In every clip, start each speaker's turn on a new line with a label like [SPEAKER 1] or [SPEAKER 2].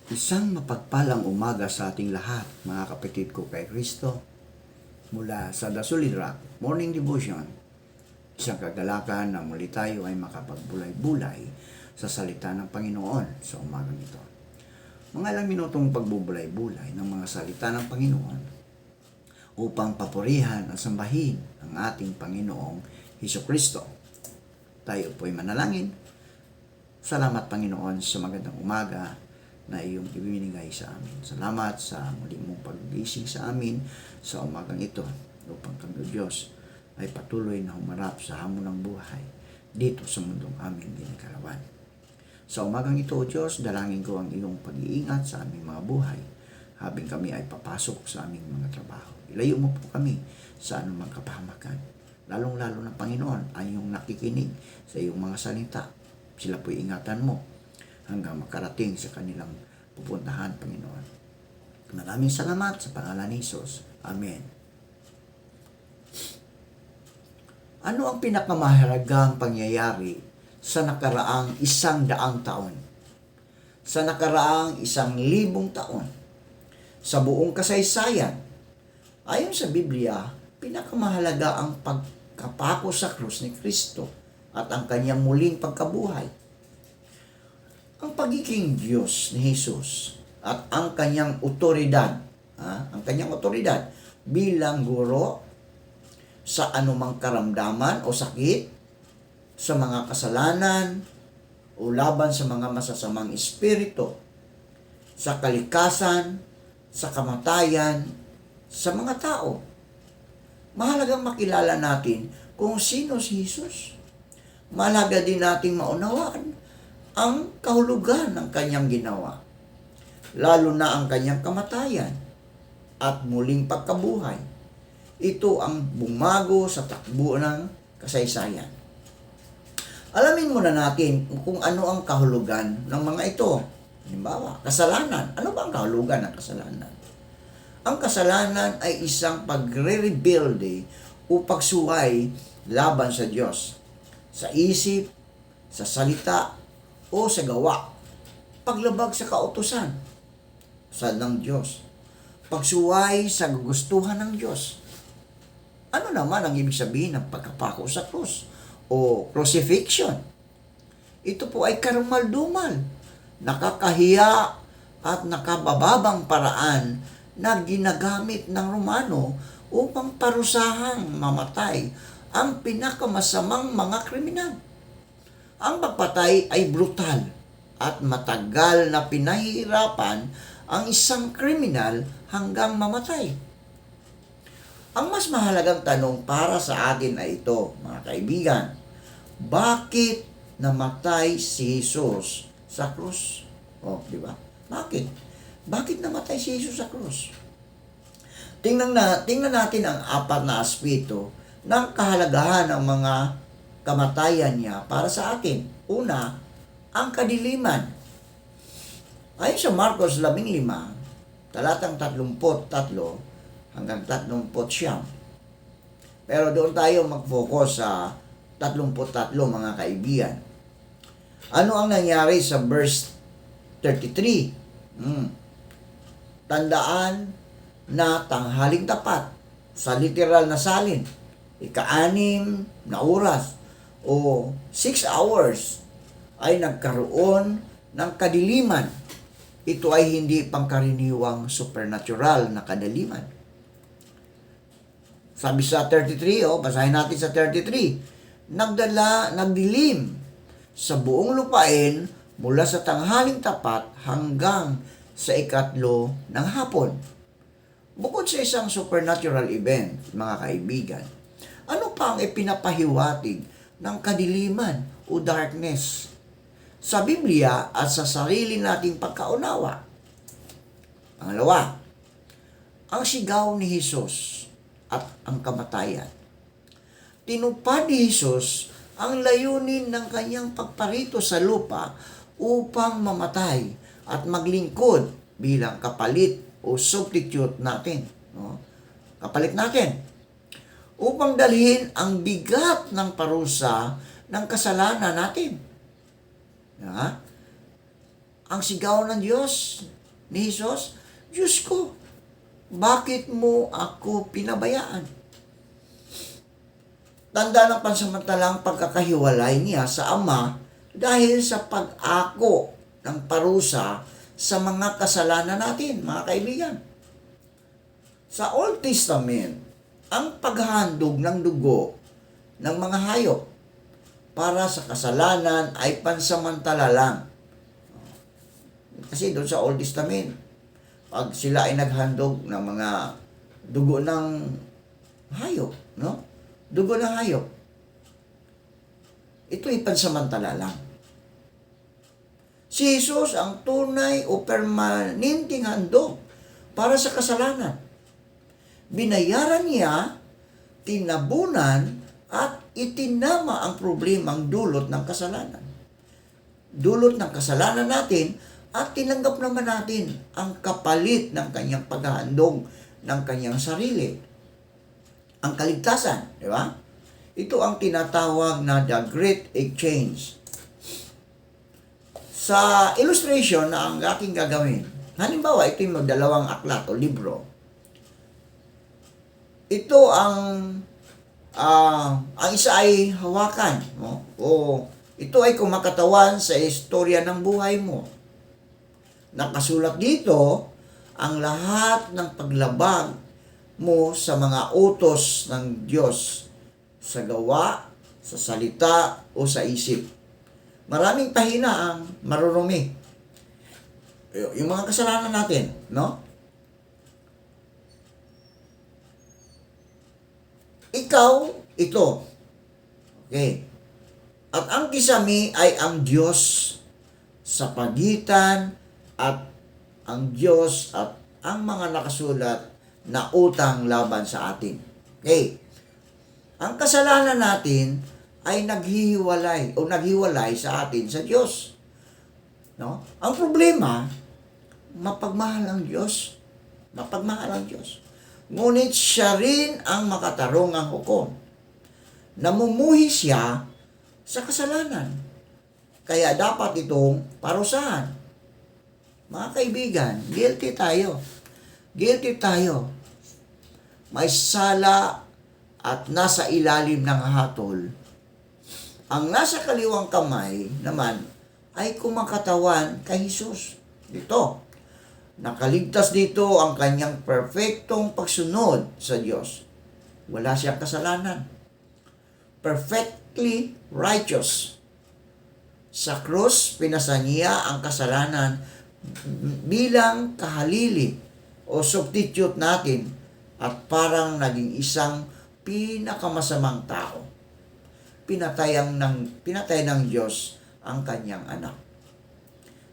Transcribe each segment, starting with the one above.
[SPEAKER 1] Isang mapagpalang umaga sa ating lahat, mga kapatid ko kay Kristo. Mula sa The Solid Rock Morning Devotion, isang kagalakan na muli tayo ay makapagbulay-bulay sa salita ng Panginoon sa umagang ito. Mga ilang minutong pagbubulay-bulay ng mga salita ng Panginoon upang papurihan at sambahin ang ating Panginoong Hesus Kristo. Tayo po'y manalangin. Salamat Panginoon sa magandang umaga na iyong ibinigay sa amin. Salamat sa muli mong pag-gising sa amin sa umagang ito upang kami, Diyos, ay patuloy na humarap sa hamon ng buhay dito sa mundong aming ginagalawan. Sa umagang ito, Diyos, dalangin ko ang iyong pag-iingat sa aming mga buhay habang kami ay papasok sa aming mga trabaho. Ilayo mo po kami sa anumang kapahamakan. Lalong-lalo na, Panginoon, ay iyong nakikinig sa iyong mga salita. Sila po'y ingatan mo hanggang makarating sa kanilang pupuntahan, Panginoon. Maraming salamat sa pangalan ni Jesus. Amen. Ano ang pinakamahalagang pangyayari sa nakaraang 100 taon? Sa nakaraang 1,000 taon? Sa buong kasaysayan? Ayon sa Biblia, pinakamahalaga ang pagkapako sa krus ni Kristo at ang kanyang muling pagkabuhay. Ang pagiging Diyos ni Jesus at ang kanyang otoridad, bilang guro sa anumang karamdaman o sakit, sa mga kasalanan o laban sa mga masasamang espiritu, sa kalikasan, sa kamatayan, sa mga tao. Mahalagang makilala natin kung sino si Jesus. Mahalaga din nating maunawaan ang kahulugan ng kanyang ginawa, lalo na ang kanyang kamatayan at muling pagkabuhay. Ito ang bumago sa takbo ng kasaysayan. Alamin muna natin kung ano ang kahulugan ng mga ito. Halimbawa, kasalanan. Ano ba ang kahulugan ng kasalanan? Ang kasalanan ay isang pagre-rebelde o pagsuway laban sa Diyos, sa isip, sa salita, o sa gawa. Paglabag sa kautusan ng Diyos. Pagsuway sa gugustuhan ng Diyos. Ano naman ang ibig sabihin ng pagkapako sa krus o crucifixion? Ito po ay karumal-dumal, nakakahiya at nakabababang paraan na ginagamit ng Romano upang parusahang mamatay ang pinakamasamang mga kriminal. Ang pagpatay ay brutal at matagal na pinahihirapan ang isang kriminal hanggang mamatay. Ang mas mahalagang tanong para sa atin ay ito, mga kaibigan. Bakit namatay si Jesus sa krus? Di ba? Bakit? Bakit namatay si Jesus sa krus? Tingnan natin ang 4 na aspeto ng kahalagahan ng mga kamatayan niya para sa atin. Una, ang kadiliman. Ayon sa Marcos 15, talatang 33 hanggang 39. Pero doon tayo mag-focus sa 33, mga kaibigan. Ano ang nangyari sa verse 33? Tandaan na tanghaling tapat sa literal na salin, ika-6 na oras o 6 hours ay nagkaroon ng kadiliman. Ito ay hindi pangkaraniwang supernatural na kadiliman. Sabi sa 33, basahin natin sa 33, nagdilim sa buong lupain mula sa tanghaling tapat hanggang sa 3 ng hapon. Bukod sa isang supernatural event, mga kaibigan, ano pa ang ipinapahiwatig ng kadiliman o darkness sa Biblia at sa sarili nating pagkaunawa? Pangalawa, ang sigaw ni Jesus at ang kamatayan. Tinupad ni Jesus ang layunin ng kanyang pagparito sa lupa upang mamatay at maglingkod bilang kapalit o substitute natin. Kapalit natin. Upang dalhin ang bigat ng parusa ng kasalanan natin. Ang sigaw ng Diyos ni Jesus, Diyos ko, bakit mo ako pinabayaan? Tanda ng pansamantalang pagkakahiwalay niya sa Ama dahil sa pag-ako ng parusa sa mga kasalanan natin, mga kaibigan. Sa Old Testament, ang paghahandog ng dugo ng mga hayop para sa kasalanan ay pansamantala lang. Kasi doon sa Old Testament, pag sila ay naghandog ng mga dugo ng hayop, no? Dugo ng hayop. Ito ay pansamantala lang. Si Jesus ang tunay o permanenteng handog para sa kasalanan. Binayaran niya, tinabunan, at itinama ang problemang dulot ng kasalanan. Dulot ng kasalanan natin at tinanggap naman natin ang kapalit ng kanyang paghahandog ng kanyang sarili. Ang kaligtasan, di ba? Ito ang tinatawag na the Great Exchange. Sa illustration na ang aking gagawin, halimbawa, ito yung magdalawang aklat o libro. Ito ang isa ay hawakan, no? O ito ay kumakatawan sa istorya ng buhay mo. Nakasulat dito ang lahat ng paglabag mo sa mga utos ng Diyos sa gawa, sa salita o sa isip. Maraming pahina ang marurumi. Yung mga kasalanan natin, no? Ikaw, ito. Okay. At ang kisami ay ang Diyos sa pagitan at ang Diyos at ang mga nakasulat na utang laban sa atin. Okay. Ang kasalanan natin ay naghiwalay sa atin sa Diyos. No? Ang problema, mapagmahal ang Diyos. Mapagmahal ang Diyos. Ngunit siya rin ang makatarungang hukom. Namumuhi siya sa kasalanan. Kaya dapat itong parusahan. Mga kaibigan, guilty tayo. Guilty tayo. May sala at nasa ilalim ng hatol. Ang nasa kaliwang kamay naman ay kumakatawan kay Jesus. Dito. Nakaligtas dito ang kanyang perfectong pagsunod sa Diyos. Wala siyang kasalanan. Perfectly righteous. Sa krus, pinasa niya ang kasalanan bilang kahalili o substitute natin at parang naging isang pinakamasamang tao. Pinatay ng Diyos ang kanyang anak.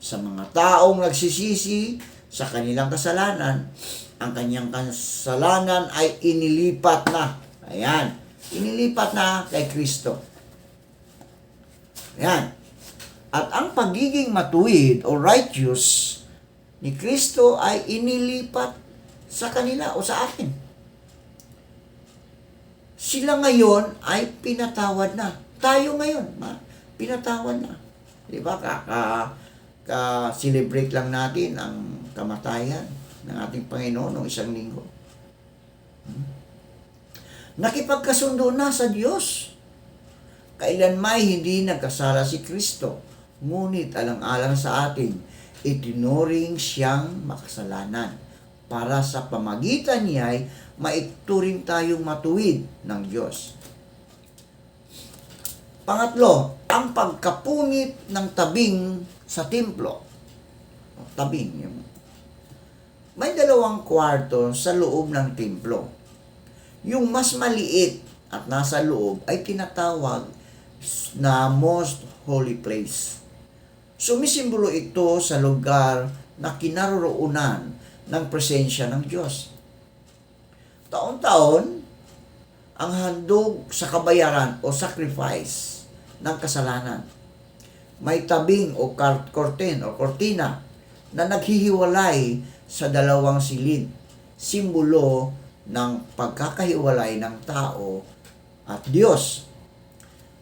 [SPEAKER 1] Sa mga taong nagsisisi sa kanilang kasalanan, ang kanyang kasalanan ay inilipat na. Ayan. Inilipat na kay Kristo. Ayan. At ang pagiging matuwid o righteous ni Kristo ay inilipat sa kanila o sa atin. Sila ngayon ay pinatawad na. Tayo ngayon, pinatawad na. Di ba? Celebrate lang natin ang kamatayan ng ating Panginoon noong isang linggo. Nakipagkasundo na sa Diyos. Kailanmay hindi nagkasala si Kristo, ngunit alang-alang sa atin, itinuring siyang makasalanan para sa pamagitan niya ay maituring tayong matuwid ng Diyos. Pangatlo, ang pagkapunit ng tabing sa templo. Tabing. May 2 kwarto sa loob ng templo. Yung mas maliit at nasa loob ay tinatawag na most holy place. Sumisimbolo ito sa lugar na kinaroroonan ng presensya ng Diyos. Taon-taon, ang handog sa kabayaran o sacrifice ng kasalanan. May tabing o curtain o kortina na naghihiwalay sa 2 silid, simbolo ng pagkakahiwalay ng tao at Diyos.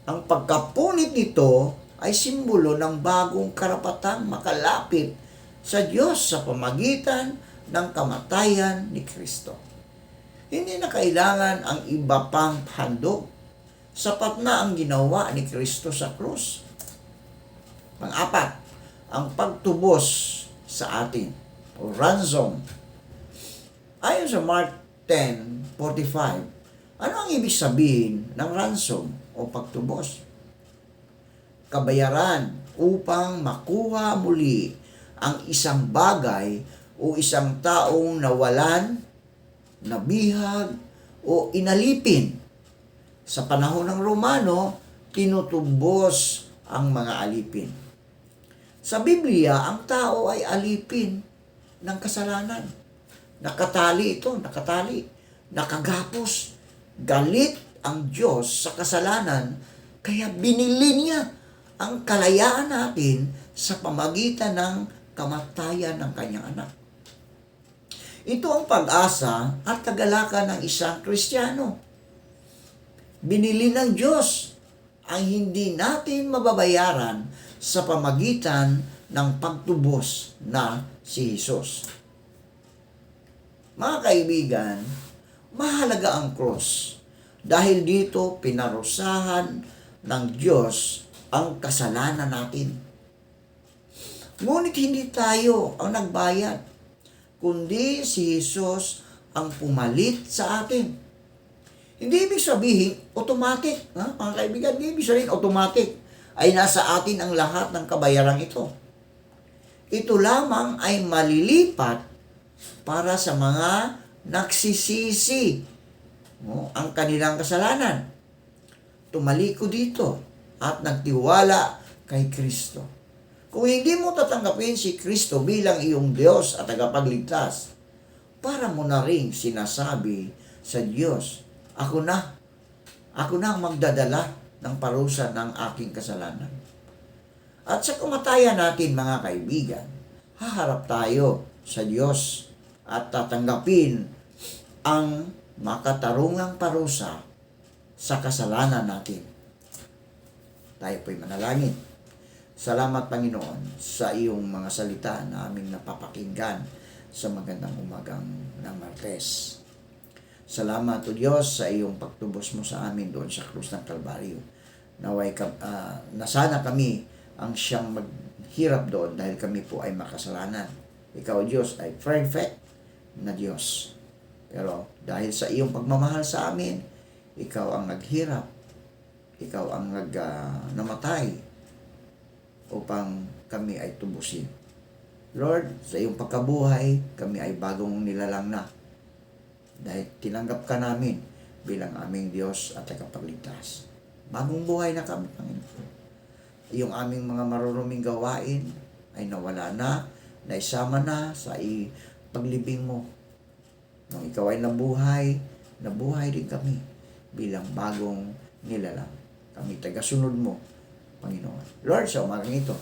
[SPEAKER 1] Ang pagkapunit nito ay simbolo ng bagong karapatang makalapit sa Diyos sa pamagitan ng kamatayan ni Kristo. Hindi na kailangan ang iba pang handog. Sapat na ang ginawa ni Kristo sa krus. Pang-apat, ang pagtubos sa atin o ransom. Ayon sa Mark 10:45, ano ang ibig sabihin ng ransom o pagtubos? Kabayaran upang makuha muli ang isang bagay o isang taong nawalan, nabihag, o inalipin. Sa panahon ng Romano, tinutubos ang mga alipin. Sa Biblia, ang tao ay alipin ng kasalanan. Nakatali ito, nakagapos. Galit ang Diyos sa kasalanan, kaya binili niya ang kalayaan natin sa pamagitan ng kamatayan ng kanyang anak. Ito ang pag-asa at kagalakan ng isang Kristiyano. Binili ng Diyos ang hindi natin mababayaran sa pamagitan ng pagtubos na si Jesus. Mga kaibigan, mahalaga ang cross dahil dito pinarusahan ng Diyos ang kasalanan natin. Ngunit hindi tayo ang nagbayad, kundi si Jesus ang pumalit sa atin. Hindi ibig sabihin automatic, mga kaibigan, hindi ibig sabihin automatic ay nasa atin ang lahat ng kabayarang ito. Ito lamang ay malilipat para sa mga nagsisisi ang kanilang kasalanan. Tumaliko dito at nagtiwala kay Kristo. Kung hindi mo tatanggapin si Kristo bilang iyong Diyos at tagapagligtas, para mo na ring sinasabi sa Diyos, ako na ang magdadala ng parusa ng aking kasalanan. At sa kamatayan natin, mga kaibigan, haharap tayo sa Diyos at tatanggapin ang makatarungang parusa sa kasalanan natin. Tayo po'y manalangin. Salamat, Panginoon, sa iyong mga salita na aming napapakinggan sa magandang umagang ng Martes. Salamat, O Diyos, sa iyong pagtubos mo sa amin doon sa krus ng Kalbaryo. Na sana kami ang siyang maghirap doon dahil kami po ay makasalanan. Ikaw, Diyos, ay perfect na Diyos. Pero dahil sa iyong pagmamahal sa amin, ikaw ang naghirap, ikaw ang namatay upang kami ay tubusin. Lord, sa iyong pagkabuhay, kami ay bagong nilalang na. Dahil tinanggap ka namin bilang aming Diyos at tagapagligtas. Bagong buhay na kami, Panginoon. Yung aming mga maruruming gawain ay nawala na, naisama na sa paglibing mo. Nung ikaw ay nabuhay din kami bilang bagong nilalang. Kami tagasunod mo, Panginoon. Lord, sa umagang ito,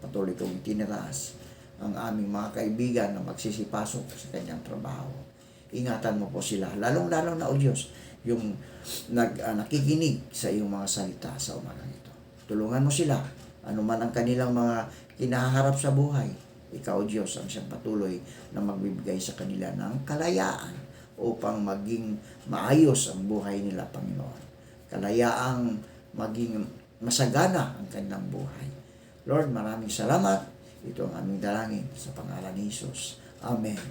[SPEAKER 1] patuloy kong itinataas ang aming mga kaibigan na magsisipasok sa kanyang trabaho. Ingatan mo po sila, lalong-lalong na, O Diyos, yung nakikinig sa iyong mga salita sa umagang ito. Tulungan mo sila, anuman ang kanilang mga kinaharap sa buhay. Ikaw, Diyos, ang siyang patuloy na magbibigay sa kanila ng kalayaan upang maging maayos ang buhay nila, Panginoon. Kalayaang maging masagana ang kanilang buhay. Lord, maraming salamat. Ito ang aming dalangin sa pangalan ni Jesus. Amen.